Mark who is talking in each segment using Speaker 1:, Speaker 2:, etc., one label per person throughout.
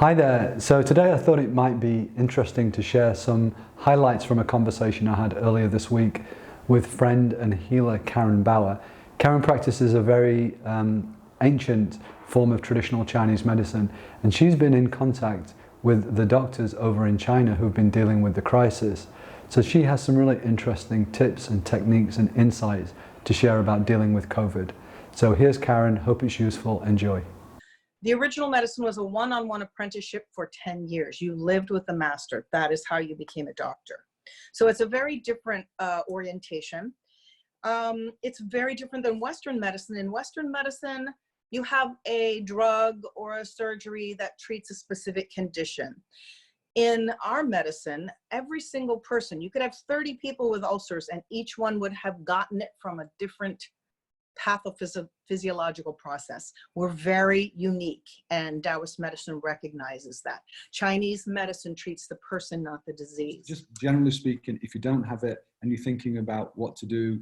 Speaker 1: Hi there. So today I thought it might be interesting to share some highlights from a conversation I had earlier this week with friend and healer Karen Bauer. Karen practices a very ancient form of traditional Chinese medicine, and she's been in contact with the doctors over in China who've been dealing with the crisis. So she has some really interesting tips and techniques and insights to share about dealing with COVID. So here's Karen. Hope it's useful. Enjoy.
Speaker 2: The original medicine was a one-on-one apprenticeship for 10 years. You lived with the master. That is how you became a doctor. So it's a very different orientation. It's very different than Western medicine. In Western medicine, you have a drug or a surgery that treats a specific condition. In our medicine, every single person, you could have 30 people with ulcers and each one would have gotten it from a different pathophysiological process. We're very unique, and Taoist medicine recognizes that. Chinese medicine treats the person, not the disease.
Speaker 3: Just generally speaking, if you don't have it and you're thinking about what to do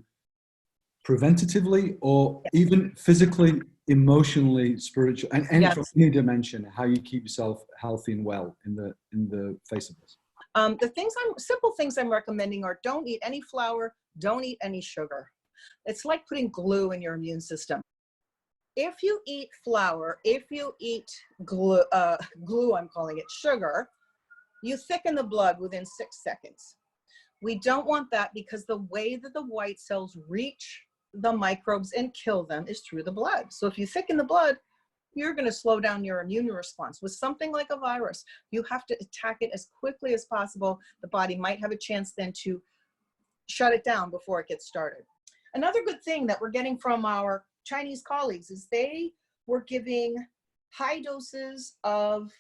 Speaker 3: preventatively or even physically, emotionally, spiritually, and any from any dimension, how you keep yourself healthy and well in the face of this.
Speaker 2: Simple things I'm recommending are: don't eat any flour, don't eat any sugar. It's like putting glue in your immune system. If you eat flour, if you eat glue, I'm calling it sugar, you thicken the blood within 6 seconds. We don't want that because the way that the white cells reach the microbes and kill them is through the blood. So if you thicken the blood, you're going to slow down your immune response. With something like a virus, you have to attack it as quickly as possible. The body might have a chance then to shut it down before it gets started. Another good thing that we're getting from our Chinese colleagues is they were giving high doses of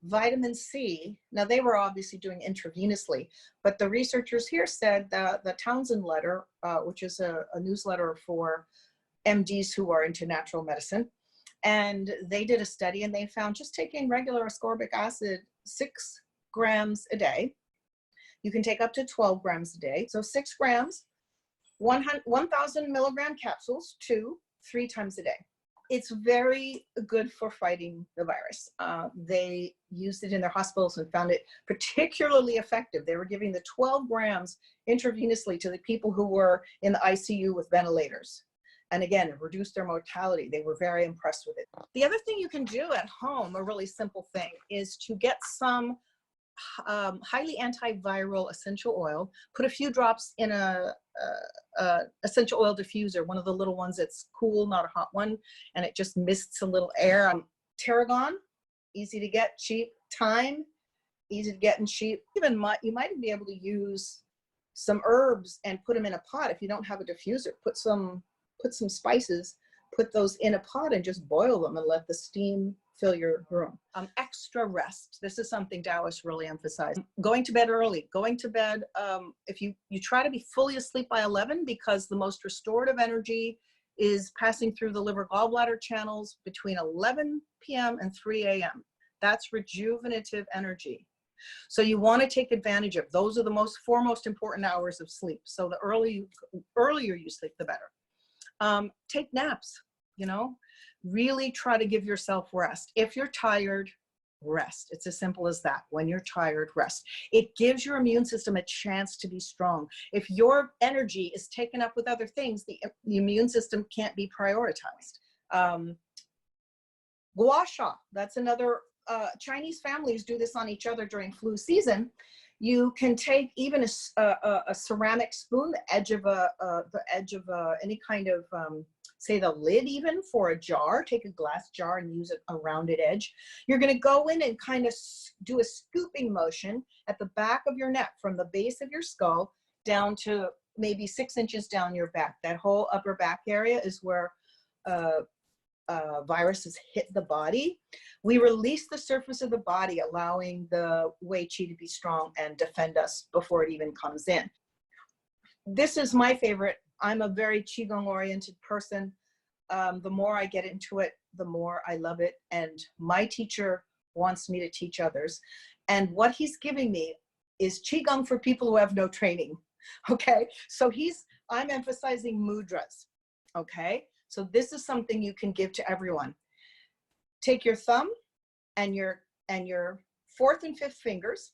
Speaker 2: vitamin C. Now, they were obviously doing intravenously, but the researchers here said that the Townsend letter, which is a newsletter for MDs who are into natural medicine, and they did a study and they found just taking regular ascorbic acid 6 grams a day. You can take up to 12 grams a day. So 6 grams, 1,000 milligram capsules, 2-3 times a day. It's very good for fighting the virus. They used it in their hospitals and found it particularly effective. They were giving the 12 grams intravenously to the people who were in the ICU with ventilators. And again, it reduced their mortality. They were very impressed with it. The other thing you can do at home, a really simple thing, is to get some highly antiviral essential oil, put a few drops in a essential oil diffuser, one of the little ones that's cool, not a hot one, and it just mists a little air. Tarragon, easy to get, cheap. Thyme, easy to get and cheap. Even you might be able to use some herbs and put them in a pot. If you don't have a diffuser, put some spices, put those in a pot and just boil them and let the steam fill your room. Extra rest. This is something Taoists really emphasize. Going to bed early. Going to bed, if you try to be fully asleep by 11, because the most restorative energy is passing through the liver gallbladder channels between 11 p.m. and 3 a.m. That's rejuvenative energy. So you want to take advantage of those. Are the four most important hours of sleep. So the earlier you sleep, the better. Take naps, really try to give yourself rest. If you're tired, rest. It's as simple as that. When you're tired, rest. It gives your immune system a chance to be strong. If your energy is taken up with other things, the immune system can't be prioritized. Gua Sha, that's another, Chinese families do this on each other during flu season. You can take even a ceramic spoon, the edge of any kind of, say the lid even for a jar, take a glass jar and use a rounded edge. You're going to go in and kind of do a scooping motion at the back of your neck from the base of your skull down to maybe 6 inches down your back. That whole upper back area is where viruses hit the body. We release the surface of the body, allowing the Wei Qi to be strong and defend us before it even comes in. This is my favorite. I'm a very Qigong oriented person. The more I get into it, the more I love it. And my teacher wants me to teach others. And what he's giving me is Qigong for people who have no training. Okay. So I'm emphasizing mudras. Okay. So this is something you can give to everyone. Take your thumb and your and your fourth and fifth fingers,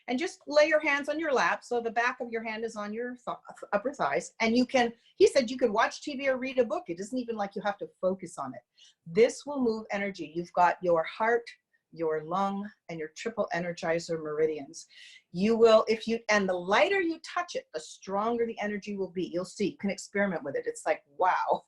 Speaker 2: and just lay your hands on your lap. So the back of your hand is on your upper thighs. And you can, he said, you can watch TV or read a book. It isn't even like you have to focus on it. This will move energy. You've got your heart, your lung, and your triple energizer meridians. You will, if you, and the lighter you touch it, the stronger the energy will be. You'll see, you can experiment with it. It's like, wow.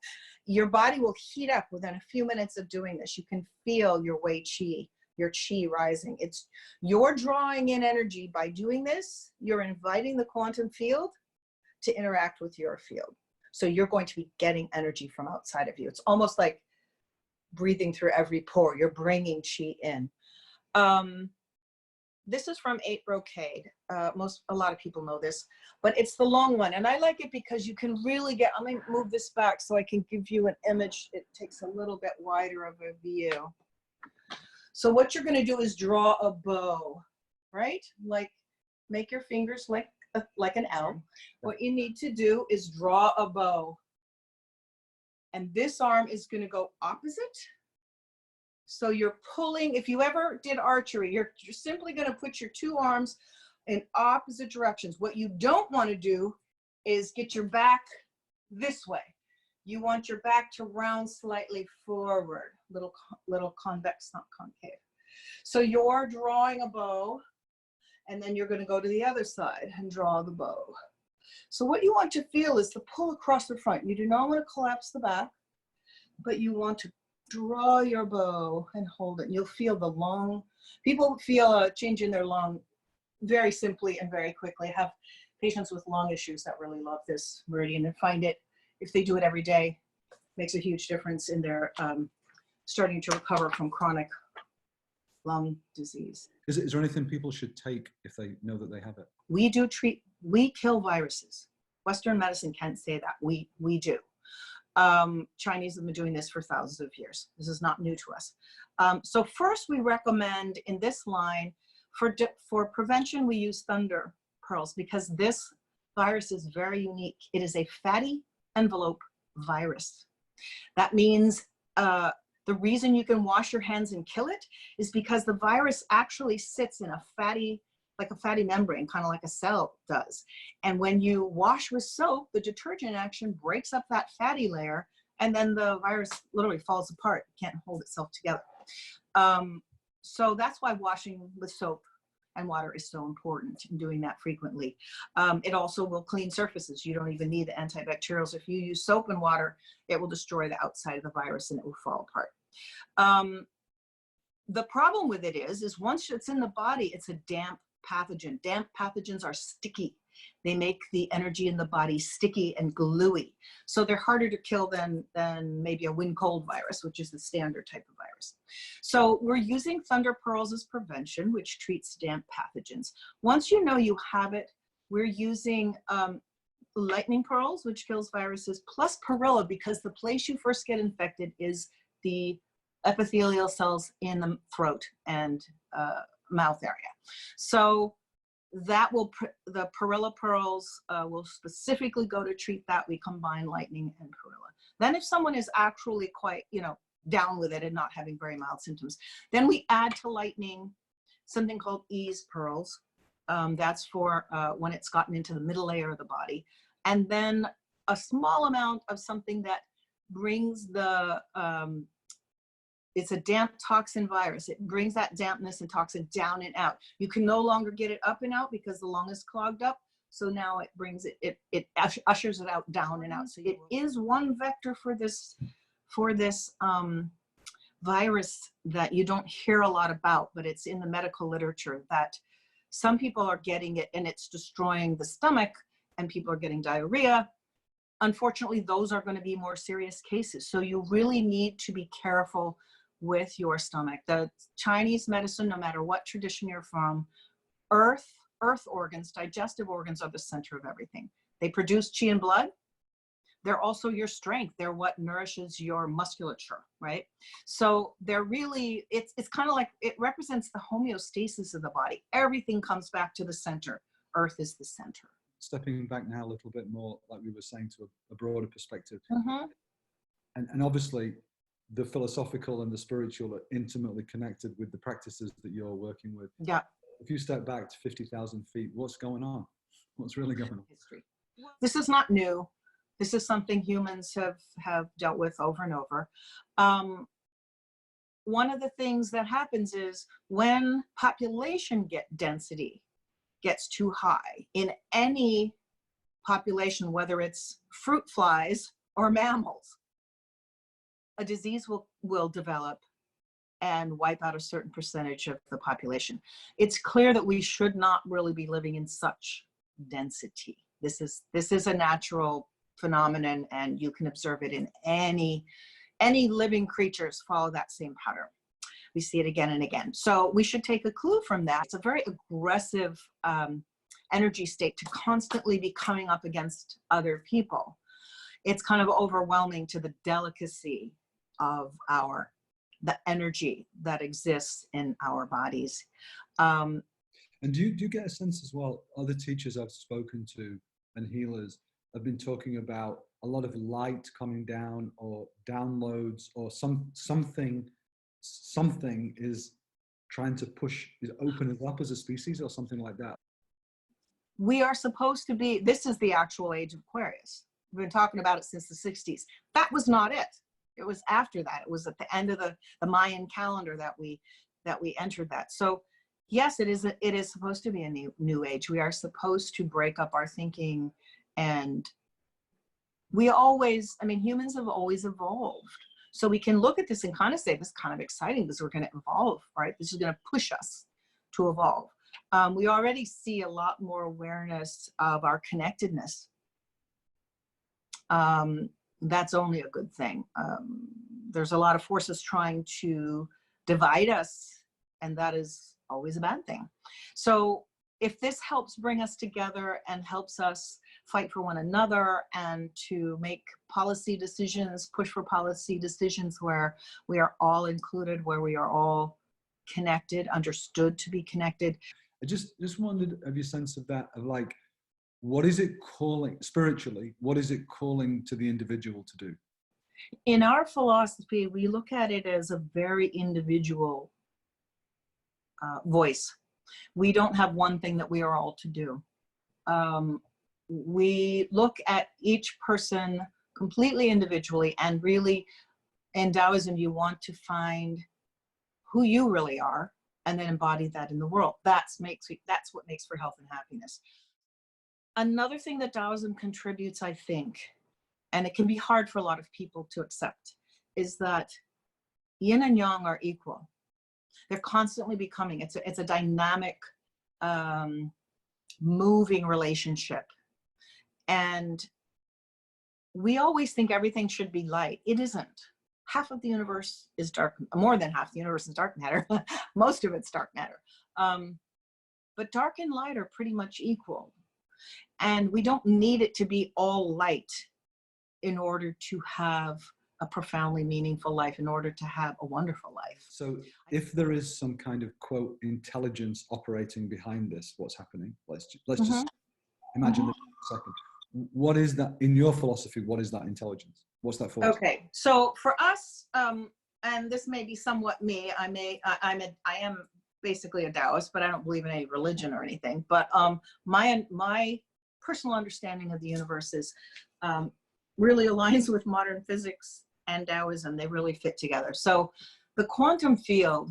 Speaker 2: Your body will heat up within a few minutes of doing this. You can feel your Wei Qi, your Qi rising. It's, you're drawing in energy by doing this. You're inviting the quantum field to interact with your field. So you're going to be getting energy from outside of you. It's almost like breathing through every pore. You're bringing Qi in. This is from 8 Brocade. A lot of people know this, but it's the long one. And I like it because you can really get, I'm gonna move this back so I can give you an image. It takes a little bit wider of a view. So what you're gonna do is draw a bow, right? Like, make your fingers like an L. What you need to do is draw a bow. And this arm is gonna go opposite. So you're pulling, if you ever did archery, you're simply going to put your two arms in opposite directions. What you don't want to do is get your back this way. You want your back to round slightly forward, little convex, not concave. So you're drawing a bow, and then you're going to go to the other side and draw the bow. So what you want to feel is the pull across the front. You do not want to collapse the back, but you want to draw your bow and hold it. You'll feel the long, people feel a change in their lung very simply and very quickly. I have patients with lung issues that really love this meridian and find it, if they do it every day, makes a huge difference in their starting to recover from chronic lung disease.
Speaker 3: Is there anything people should take if they know that they have it?
Speaker 2: We do treat, we kill viruses. Western medicine can't say that, we do. Chinese have been doing this for thousands of years. This is not new to us. So first we recommend in this line, for prevention, we use thunder pearls because this virus is very unique. It is a fatty envelope virus. That means the reason you can wash your hands and kill it is because the virus actually sits in a fatty, like a fatty membrane, kind of like a cell does. And when you wash with soap, the detergent action breaks up that fatty layer, and then the virus literally falls apart. It can't hold itself together. So that's why washing with soap and water is so important, and doing that frequently. It also will clean surfaces. You don't even need the antibacterials. If you use soap and water, it will destroy the outside of the virus and it will fall apart. The problem with it is once it's in the body, it's a damp pathogen. Damp pathogens are sticky. They make the energy in the body sticky and gluey. So they're harder to kill than maybe a wind cold virus, which is the standard type of virus. So we're using thunder pearls as prevention, which treats damp pathogens. Once you know you have it, we're using lightning pearls, which kills viruses, plus perilla, because the place you first get infected is the epithelial cells in the throat and mouth area. So that will, the perilla pearls will specifically go to treat that. We combine lightning and perilla. Then if someone is actually quite, down with it and not having very mild symptoms, then we add to lightning something called ease pearls. That's for when it's gotten into the middle layer of the body. And then a small amount of something that brings the, it's a damp toxin virus. It brings that dampness and toxin down and out. You can no longer get it up and out because the lung is clogged up. So now it brings it, it ushers it out, down and out. So it is one vector for this virus that you don't hear a lot about, but it's in the medical literature that some people are getting it and it's destroying the stomach and people are getting diarrhea. Unfortunately, those are going to be more serious cases. So you really need to be careful with your stomach. The Chinese medicine, no matter what tradition you're from, earth organs, digestive organs are the center of everything. They produce qi and blood. They're also your strength. They're what nourishes your musculature, right? So they're really, it's kind of like, it represents the homeostasis of the body. Everything comes back to the center. Earth is the center.
Speaker 3: Stepping back now a little bit more, like we were saying, to a broader perspective.
Speaker 2: Mm-hmm.
Speaker 3: And obviously, the philosophical and the spiritual are intimately connected with the practices that you're working with.
Speaker 2: Yeah.
Speaker 3: If you step back to 50,000 feet, what's going on? What's really going on?
Speaker 2: History. This is not new. This is something humans have dealt with over and over. One of the things that happens is when population density gets too high in any population, whether it's fruit flies or mammals, a disease will develop and wipe out a certain percentage of the population. It's clear that we should not really be living in such density. This is a natural phenomenon, and you can observe it in any living creatures follow that same pattern. We see it again and again. So we should take a clue from that. It's a very aggressive energy state to constantly be coming up against other people. It's kind of overwhelming to the delicacy of the energy that exists in our bodies.
Speaker 3: And do you get a sense as well, other teachers I've spoken to and healers have been talking about a lot of light coming down or downloads or something is trying to open us up as a species or something like that?
Speaker 2: We are supposed to be, this is the actual age of Aquarius. We've been talking about it since the 60s. That was not it. It was after that. It was at the end of the Mayan calendar that we entered that. So yes, it is supposed to be a new age. We are supposed to break up our thinking, and humans have always evolved. So we can look at this and kind of say, this is kind of exciting because we're going to evolve, right? This is going to push us to evolve. We already see a lot more awareness of our connectedness. That's only a good thing. There's a lot of forces trying to divide us, and that is always a bad thing. So if this helps bring us together and helps us fight for one another and to make policy decisions, push for policy decisions where we are all included, where we are all connected, understood to be connected.
Speaker 3: I just wondered, have you sense of that, of like, what is it calling spiritually? What is it calling to the individual to do?
Speaker 2: In our philosophy, we look at it as a very individual voice. We don't have one thing that we are all to do. We look at each person completely individually, and really in Taoism, you want to find who you really are and then embody that in the world. That's what makes for health and happiness. Another thing that Taoism contributes, I think, and it can be hard for a lot of people to accept, is that yin and yang are equal. They're constantly becoming. It's a dynamic, moving relationship. And we always think everything should be light. It isn't. Half of the universe is dark. More than half the universe is dark matter. Most of it's dark matter. But dark and light are pretty much equal. And we don't need it to be all light in order to have a profoundly meaningful life, in order to have a wonderful life.
Speaker 3: So if there is some kind of, quote, intelligence operating behind this, what's happening? Let's just imagine this for a second. What is that, in your philosophy, what is that intelligence? What's that for?
Speaker 2: Okay, so for us, and this may be somewhat me, I am basically a Taoist, but I don't believe in any religion or anything. But my personal understanding of the universe is really aligns with modern physics and Taoism. They really fit together. So the quantum field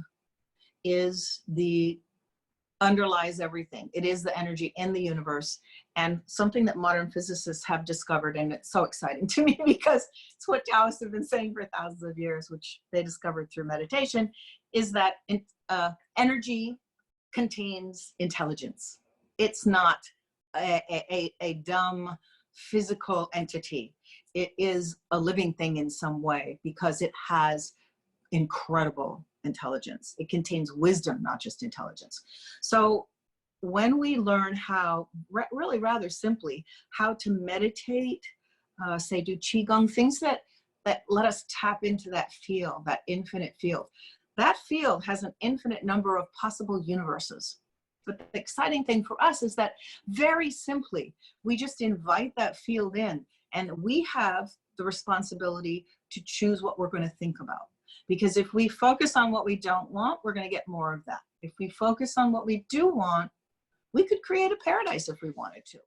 Speaker 2: underlies everything. It is the energy in the universe, and something that modern physicists have discovered, and it's so exciting to me because it's what Taoists have been saying for thousands of years, which they discovered through meditation, is that energy contains intelligence. It's not a dumb physical entity. It is a living thing in some way because it has incredible intelligence. It contains wisdom, not just intelligence. So when we learn how, really rather simply, how to meditate, say do Qigong, things that let us tap into that field, that infinite field. That field has an infinite number of possible universes. But the exciting thing for us is that very simply, we just invite that field in, and we have the responsibility to choose what we're going to think about. Because if we focus on what we don't want, we're going to get more of that. If we focus on what we do want, we could create a paradise if we wanted to.